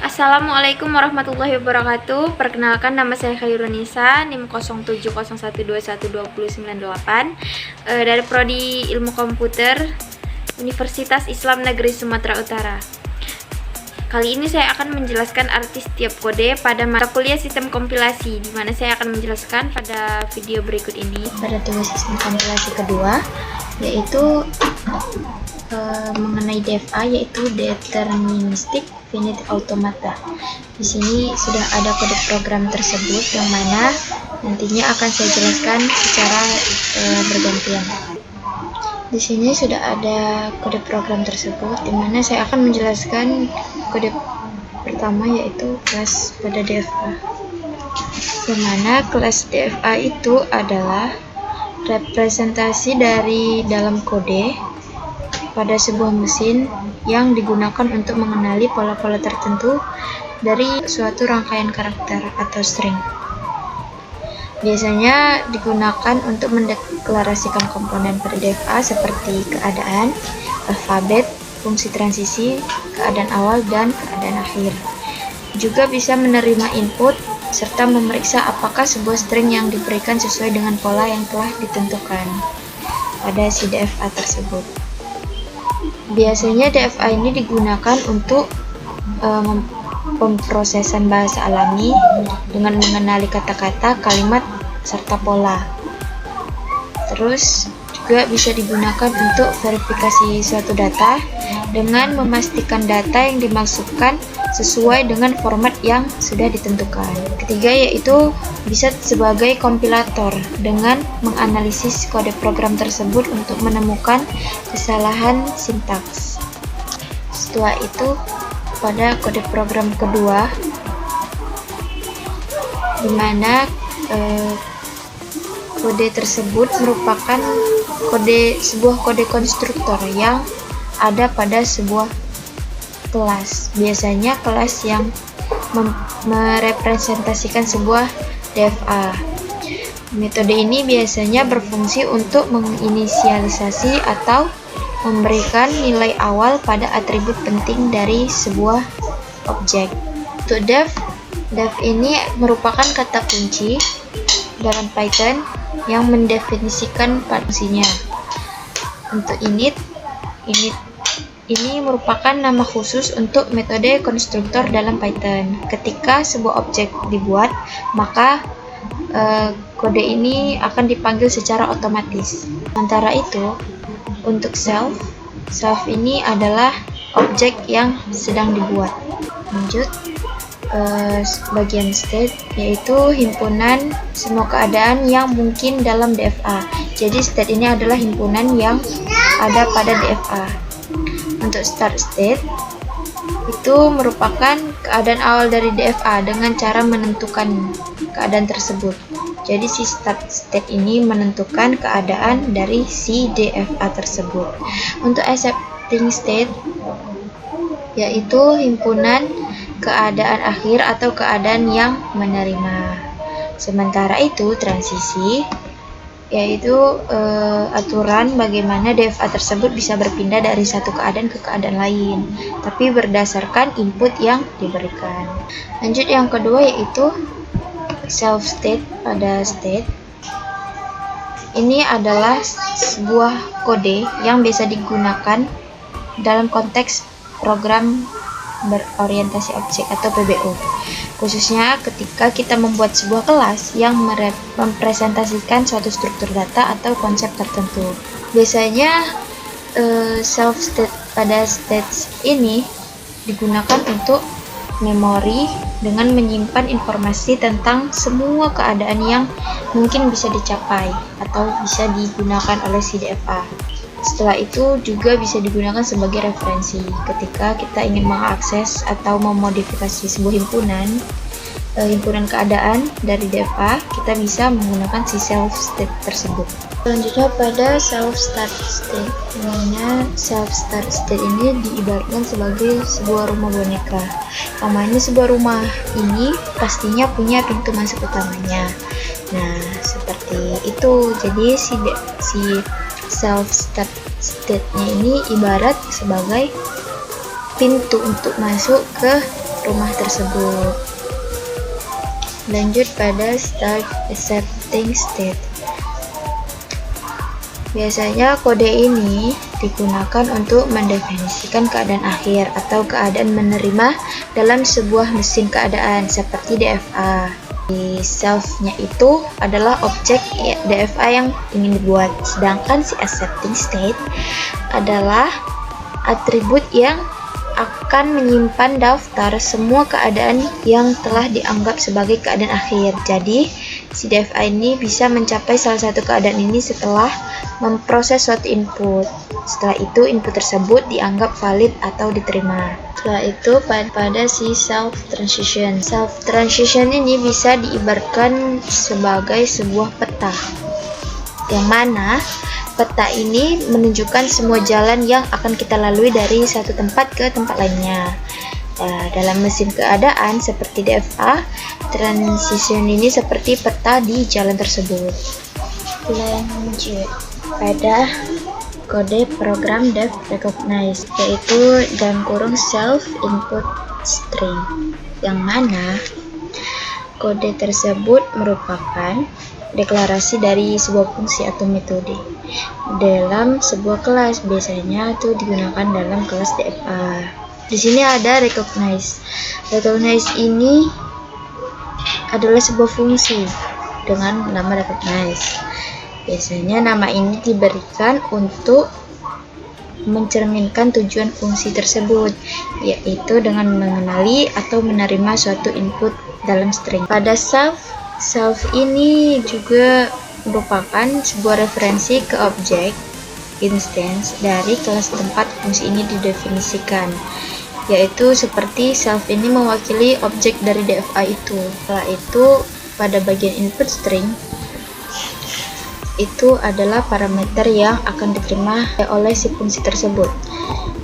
Assalamualaikum warahmatullahi wabarakatuh. Perkenalkan, nama saya Khairunisa, NIM 0701212098 dari Prodi Ilmu Komputer Universitas Islam Negeri Sumatera Utara. Kali ini saya akan menjelaskan arti setiap kode pada mata kuliah sistem kompilasi, di mana saya akan menjelaskan pada video berikut ini. Pada tugas sistem kompilasi kedua, yaitu mengenai DFA, yaitu deterministic finite automata. Di sini sudah ada kode program tersebut yang mana nantinya akan saya jelaskan secara bergantian. Di sini sudah ada kode program tersebut, di mana saya akan menjelaskan kode pertama, yaitu kelas pada DFA. Di mana kelas DFA itu adalah representasi dari dalam kode pada sebuah mesin yang digunakan untuk mengenali pola-pola tertentu dari suatu rangkaian karakter atau string. Biasanya digunakan untuk mendeklarasikan komponen pada DFA seperti keadaan, alfabet, fungsi transisi, keadaan awal, dan keadaan akhir. Juga bisa menerima input serta memeriksa apakah sebuah string yang diberikan sesuai dengan pola yang telah ditentukan pada si DFA tersebut. Biasanya DFA ini digunakan untuk pemrosesan bahasa alami dengan mengenali kata-kata, kalimat, serta pola. Terus juga bisa digunakan untuk verifikasi suatu data dengan memastikan data yang dimasukkan sesuai dengan format yang sudah ditentukan. Ketiga, yaitu bisa sebagai kompilator dengan menganalisis kode program tersebut untuk menemukan kesalahan sintaks. Setelah itu, pada kode program kedua, di mana kode tersebut merupakan sebuah kode konstruktor yang ada pada sebuah kelas. Biasanya kelas yang merepresentasikan sebuah DFA. Metode ini biasanya berfungsi untuk menginisialisasi atau memberikan nilai awal pada atribut penting dari sebuah objek. Untuk def ini merupakan kata kunci dalam Python yang mendefinisikan fungsinya. Untuk init ini merupakan nama khusus untuk metode konstruktor dalam Python. Ketika sebuah objek dibuat, maka kode ini akan dipanggil secara otomatis. Sementara itu, untuk self ini adalah objek yang sedang dibuat. Lanjut, bagian state, yaitu himpunan semua keadaan yang mungkin dalam DFA. Jadi state ini adalah himpunan yang ada pada DFA. Untuk start state, itu merupakan keadaan awal dari DFA dengan cara menentukan keadaan tersebut. Jadi si start state ini menentukan keadaan dari si DFA tersebut. Untuk accepting state, yaitu himpunan keadaan akhir atau keadaan yang menerima. Sementara itu transisi, yaitu aturan bagaimana DFA tersebut bisa berpindah dari satu keadaan ke keadaan lain, tapi berdasarkan input yang diberikan. Lanjut, yang kedua yaitu self state pada state. Ini adalah sebuah kode yang biasa digunakan dalam konteks program berorientasi objek atau PBO, khususnya ketika kita membuat sebuah kelas yang mempresentasikan suatu struktur data atau konsep tertentu. Biasanya self state pada state ini digunakan untuk memori dengan menyimpan informasi tentang semua keadaan yang mungkin bisa dicapai atau bisa digunakan oleh si DFA. Setelah itu juga bisa digunakan sebagai referensi ketika kita ingin mengakses atau memodifikasi sebuah himpunan keadaan dari DFA, kita bisa menggunakan si self state tersebut. Selanjutnya pada self start state, dimana self start state ini diibaratkan sebagai sebuah rumah boneka. Namanya sebuah rumah ini pastinya punya pintu masuk utamanya. Nah, seperti itu. Jadi si self start state-nya ini ibarat sebagai pintu untuk masuk ke rumah tersebut. Lanjut pada start accepting state. Biasanya kode ini digunakan untuk mendefinisikan keadaan akhir atau keadaan menerima dalam sebuah mesin keadaan seperti DFA. Di self-nya itu adalah objek DFA yang ingin dibuat, sedangkan si accepting state adalah atribut yang akan menyimpan daftar semua keadaan yang telah dianggap sebagai keadaan akhir. Jadi, si DFA ini bisa mencapai salah satu keadaan ini setelah memproses suatu input. Setelah itu, input tersebut dianggap valid atau diterima. Setelah itu, pada si self transition. Self transition ini bisa diibaratkan sebagai sebuah peta, yang mana peta ini menunjukkan semua jalan yang akan kita lalui dari satu tempat ke tempat lainnya. Dalam mesin keadaan seperti DFA, transition ini seperti peta di jalan tersebut. Lanjut pada kode program def recognize, yaitu dalam kurung self input string, yang mana kode tersebut merupakan deklarasi dari sebuah fungsi atau metode dalam sebuah kelas. Biasanya itu digunakan dalam kelas DFA. Di sini ada recognize. Recognize ini adalah sebuah fungsi dengan nama recognize. Biasanya nama ini diberikan untuk mencerminkan tujuan fungsi tersebut, yaitu dengan mengenali atau menerima suatu input dalam string. Pada self ini juga merupakan sebuah referensi ke objek instance dari kelas tempat fungsi ini didefinisikan, yaitu seperti self ini mewakili objek dari DFA itu. Setelah itu, pada bagian input string itu adalah parameter yang akan diterima oleh si fungsi tersebut,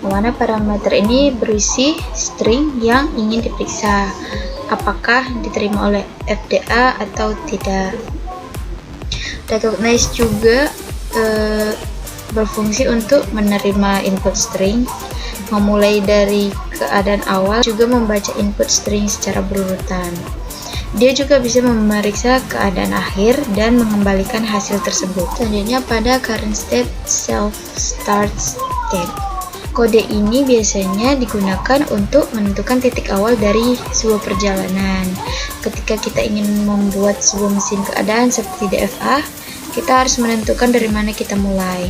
dimana parameter ini berisi string yang ingin diperiksa apakah diterima oleh FDA atau tidak. Recognize juga berfungsi untuk menerima input string, memulai dari keadaan awal, juga membaca input string secara berurutan. Dia juga bisa memeriksa keadaan akhir dan mengembalikan hasil tersebut. Selanjutnya pada current state self start state. Kode ini biasanya digunakan untuk menentukan titik awal dari sebuah perjalanan. Ketika kita ingin membuat sebuah mesin keadaan seperti DFA, kita harus menentukan dari mana kita mulai.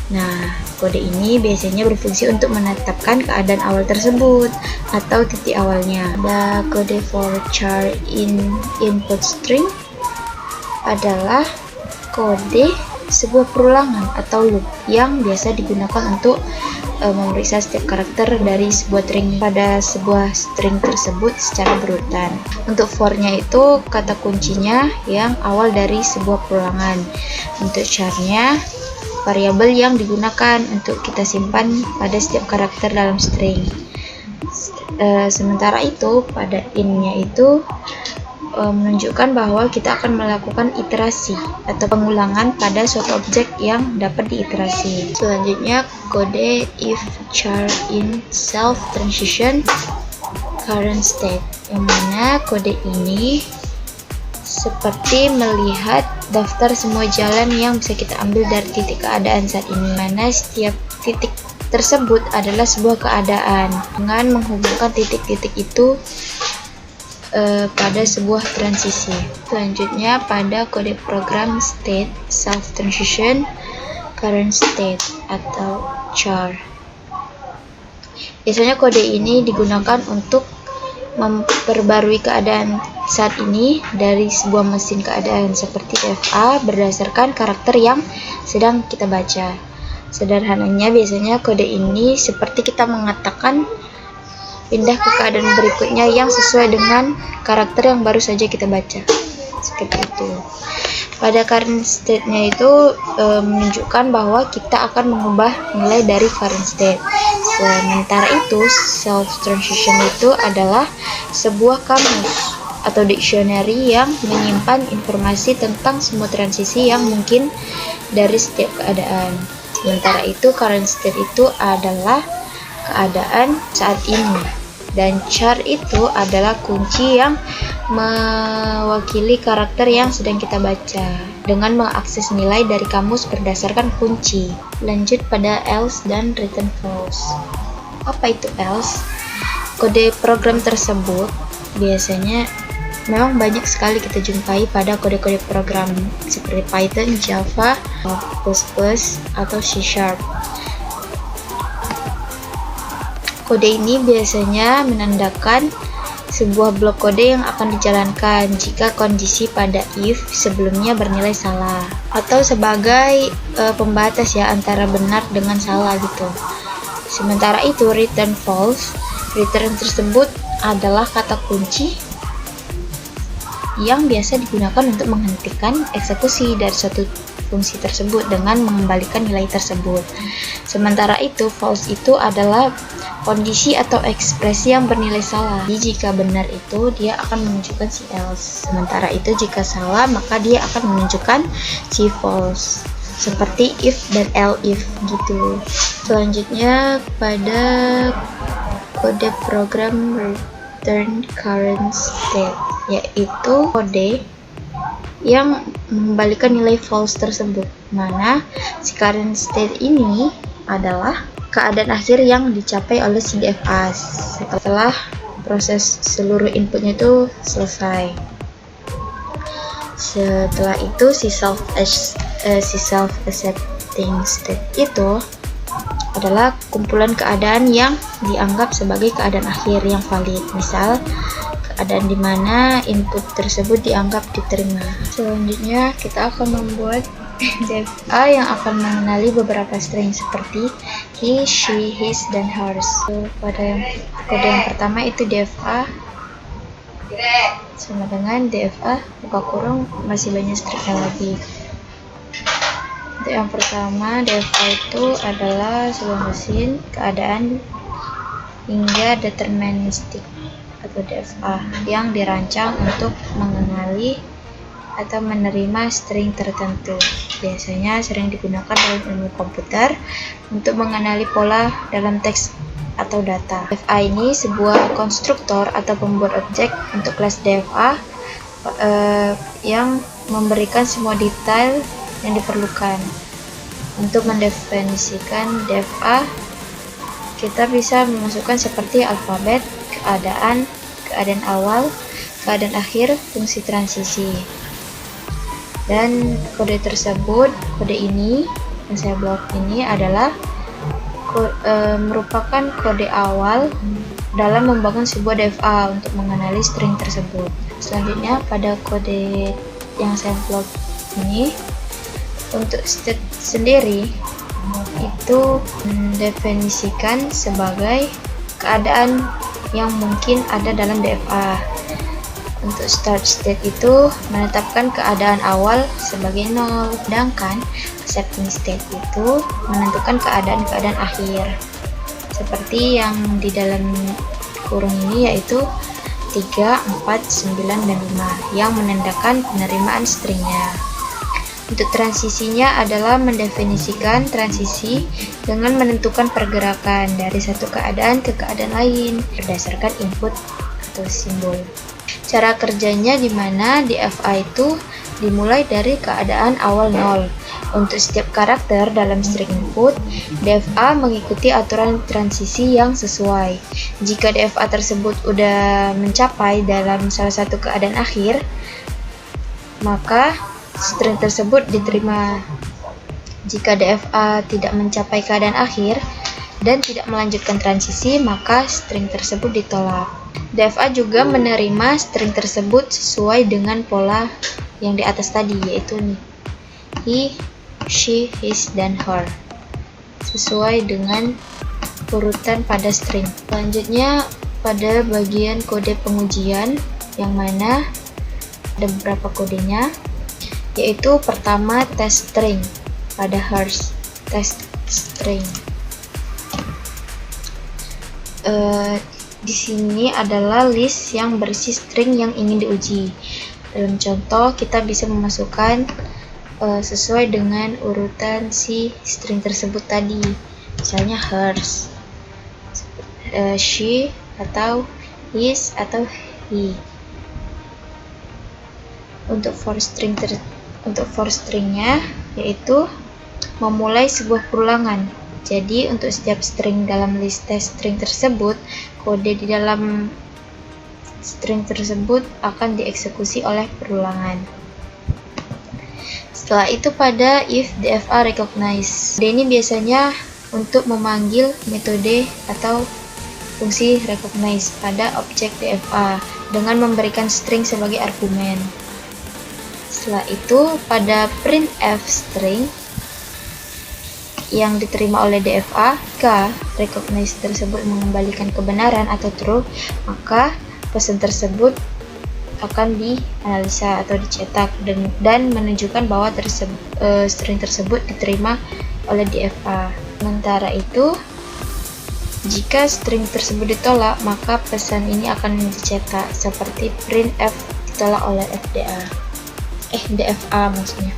Nah, kode ini biasanya berfungsi untuk menetapkan keadaan awal tersebut atau titik awalnya. Ada kode for char in input string adalah kode sebuah perulangan atau loop yang biasa digunakan untuk memeriksa setiap karakter dari sebuah string pada sebuah string tersebut secara berurutan. Untuk for-nya itu kata kuncinya yang awal dari sebuah perulangan. Untuk char-nya variabel yang digunakan untuk kita simpan pada setiap karakter dalam string. Sementara itu pada in-nya itu menunjukkan bahwa kita akan melakukan iterasi atau pengulangan pada suatu objek yang dapat diiterasi. Selanjutnya kode if char in self transition current state, yang mana kode ini seperti melihat daftar semua jalan yang bisa kita ambil dari titik keadaan saat ini, mana setiap titik tersebut adalah sebuah keadaan dengan menghubungkan titik-titik itu pada sebuah transisi. Selanjutnya pada kode program state self transition current state atau char. Biasanya kode ini digunakan untuk memperbarui keadaan saat ini dari sebuah mesin keadaan seperti DFA berdasarkan karakter yang sedang kita baca. Sederhananya biasanya kode ini seperti kita mengatakan pindah ke keadaan berikutnya yang sesuai dengan karakter yang baru saja kita baca. Seperti itu. Pada current state-nya itu menunjukkan bahwa kita akan mengubah nilai dari current state. Sementara itu, self transition itu adalah sebuah kamus atau dictionary yang menyimpan informasi tentang semua transisi yang mungkin dari setiap keadaan. Sementara itu, current state itu adalah keadaan saat ini. Dan char itu adalah kunci yang mewakili karakter yang sedang kita baca dengan mengakses nilai dari kamus berdasarkan kunci. Lanjut pada else dan return false. Apa itu else? Kode program tersebut biasanya memang banyak sekali kita jumpai pada kode-kode program seperti Python, Java, C++, atau C#. Kode ini biasanya menandakan sebuah blok kode yang akan dijalankan jika kondisi pada if sebelumnya bernilai salah, atau sebagai pembatas ya antara benar dengan salah gitu. Sementara itu return false, return tersebut adalah kata kunci yang biasa digunakan untuk menghentikan eksekusi dari suatu fungsi tersebut dengan mengembalikan nilai tersebut. Sementara itu false itu adalah kondisi atau ekspresi yang bernilai salah. Jadi jika benar itu dia akan menunjukkan si else. Sementara itu jika salah maka dia akan menunjukkan si false. Seperti if dan elif gitu. Selanjutnya pada kode program return current state, yaitu kode yang mengembalikan nilai false tersebut, mana si current state ini adalah keadaan akhir yang dicapai oleh si DFA setelah proses seluruh inputnya itu selesai. Setelah itu si self-accepting state itu adalah kumpulan keadaan yang dianggap sebagai keadaan akhir yang valid. Misal keadaan di mana input tersebut dianggap diterima. Selanjutnya kita akan membuat DFA yang akan mengenali beberapa string seperti he, she, his, dan hers. Pada kode yang pertama itu DFA sama dengan DFA buka kurung masih banyak stringnya lagi. Untuk yang pertama DFA itu adalah sebuah mesin keadaan hingga deterministik atau DFA yang dirancang untuk mengenali atau menerima string tertentu. Biasanya sering digunakan dalam ilmu komputer untuk mengenali pola dalam teks atau data. DFA ini sebuah konstruktor atau pembuat objek untuk kelas DFA yang memberikan semua detail yang diperlukan. Untuk mendefinisikan DFA, kita bisa memasukkan seperti alfabet, keadaan awal, keadaan akhir, fungsi transisi. Dan kode tersebut, kode ini yang saya buat ini adalah merupakan kode awal dalam membangun sebuah DFA untuk mengenali string tersebut. Selanjutnya pada kode yang saya buat ini, untuk state sendiri itu mendefinisikan sebagai keadaan yang mungkin ada dalam DFA. Untuk start state itu menetapkan keadaan awal sebagai 0, sedangkan accepting state itu menentukan keadaan-keadaan akhir. Seperti yang di dalam kurung ini yaitu 3, 4, 9, dan 5 yang menandakan penerimaan stringnya. Untuk transisinya adalah mendefinisikan transisi dengan menentukan pergerakan dari satu keadaan ke keadaan lain berdasarkan input atau simbol. Cara kerjanya di mana DFA itu dimulai dari keadaan awal 0. Untuk setiap karakter dalam string input, DFA mengikuti aturan transisi yang sesuai. Jika DFA tersebut udah mencapai dalam salah satu keadaan akhir, maka string tersebut diterima. Jika DFA tidak mencapai keadaan akhir dan tidak melanjutkan transisi, maka string tersebut ditolak. DFA juga menerima string tersebut sesuai dengan pola yang di atas tadi, yaitu he, she, his, dan her, sesuai dengan urutan pada string. Selanjutnya pada bagian kode pengujian, yang mana ada beberapa kodenya, yaitu pertama test string pada hers, test string. Di sini adalah list yang berisi string yang ingin diuji. Dalam contoh, kita bisa memasukkan sesuai dengan urutan si string tersebut tadi. Misalnya hers, she, atau his atau he. Untuk for stringnya yaitu memulai sebuah perulangan. Jadi untuk setiap string dalam list test string tersebut, kode di dalam string tersebut akan dieksekusi oleh perulangan. Setelah itu pada if dfa recognize. Ini biasanya untuk memanggil metode atau fungsi recognize pada objek dfa dengan memberikan string sebagai argumen. Setelah itu pada printf string yang diterima oleh dfa, jika recognize tersebut mengembalikan kebenaran atau true, maka pesan tersebut akan dianalisa atau dicetak dan menunjukkan bahwa string tersebut diterima oleh dfa. Sementara itu, jika string tersebut ditolak, maka pesan ini akan dicetak seperti printf ditolak oleh dfa maksudnya.